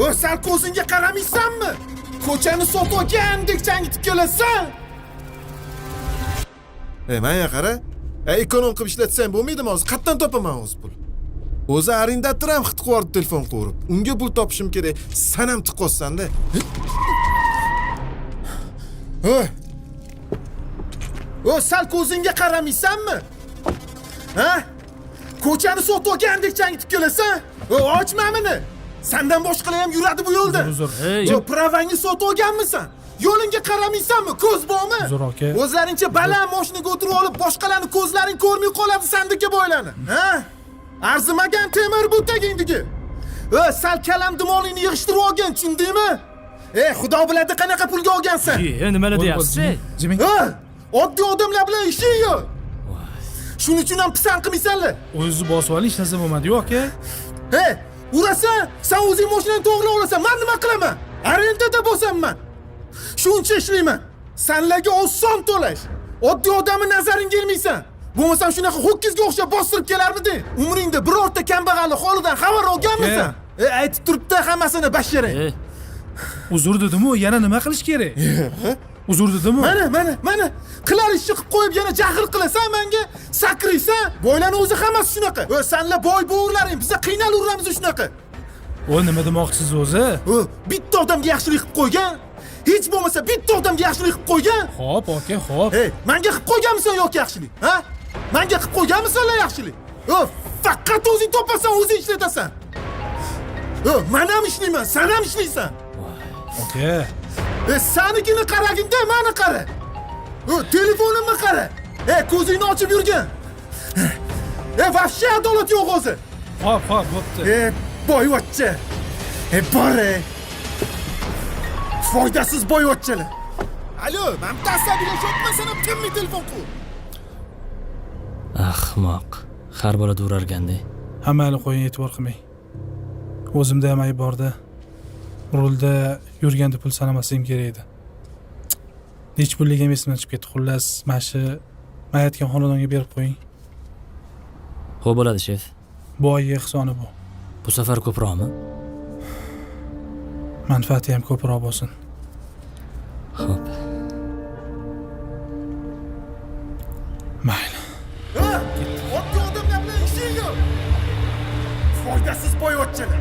O sen ko'zingga qaramaysanmi? Ko'chani sotib olgandek changitib kelasan. Menga qara. Ekonom qilib ishlatsang bo'lmaydimi hozir? Qayerdan topaman hozir pul? O'zi arendator ham xit qilib telefon qurib. Unga pul topishim kerak. Sen ham tiqolsan-da. O sen ko'zingga qaramaysanmi? Ha? Ko'chani sotib olgandek changitib kelasan? Ochma meni. Sendan boshqalar ham yuradi bu yo'lda. Uzr. Yo, pravangni sotib olganmisan? Yo'lingga qaramaysanmi? Ko'z bormi? Uzr aka. O'zlaringcha baland mashinaga o'tirib olib, boshqalarning ko'zlaring ko'rmay qoladi sandikka boylanib. Ha? Arzimagan temir bu tagingdagi. Sal kalam dimolingni yig'ishtirib olgan, tushundingmi? Xudo biladi qanaqa pulga olgansan. Nimalar deyapsiz? Jiming. Oddiy odamlar bilan ishing yo'q. Shuning uchun ham pisand qilmaysanlar. O'zingizni bosib oling, hech narsa bo'lmadi-ku aka. Urasan, sen o'zing mashinani to'g'rilab olasan. Men nima qilaman? Arendada bo'lsam-man. Shuncha ishlayman. Senlarga oson to'lash. Oddiy odamning nazaringga kelmaysan. Bo'lmasam shunaqa ho'kizga o'xshab bostirib kelarmiding? Umringda birorta kambag'allik holidan xabar olganmisan? Aytib turibdi hammasini basharang. Uzr dedim-ku, yana nima qilish kerak? Uzr dedim-ku. Mana qilar ishni qilib qo'yib yana jahl qilasan menga, sakraysan. Boylarning o'zi hammasi shunaqa. Senlar boy bo'g'irlaring, biz qiynalaveramiz shunaqa. Nima demoqchisiz o'zi? Bitta odamga yaxshilik qilib qo'ygan. Hech bo'lmasa bitta odamga yaxshilik qilib qo'ygan. Xo'p, aka, xo'p. Menga qilib qo'yganmisan yoki yaxshilik? Ha? Menga qilib qo'yganmisanlar yaxshilik? Faqat o'zing topasan, o'zing ishlatasan. Men ham ishlayman, sen ham ishlaysan. Aka. Senikini qaragin-da, meni qara. Telefonimni qara. Ko'zingni ochib yurgan. Vafsha adolat yo'q o'zi. Xo'p, bo'pti. Boyvachcha. Bore. Foydasiz boyvachchalar. Alo, men tasabiylashayapman, ham kimni telefon qil. Ahmoq. Har bola urarganda. Hammani qo'ying, e'tibor qilmang. O'zimda ham ayb borda. Rulda yurganda pul sanamasam kerak edi. Hech pulligim esimdan chiqib ketdi. Xullas, mana shu aytgan xonadonga berib qo'ying. Xo'p bo'ladi, shef. Bu oyga hisobni bu. Bu safar ko'proqmi? Manfaati ham ko'proq bo'lsin. Xo'p. Mayli. Oddiy odamlar bilan ishing yo'q. Foydasiz boyvachchalar.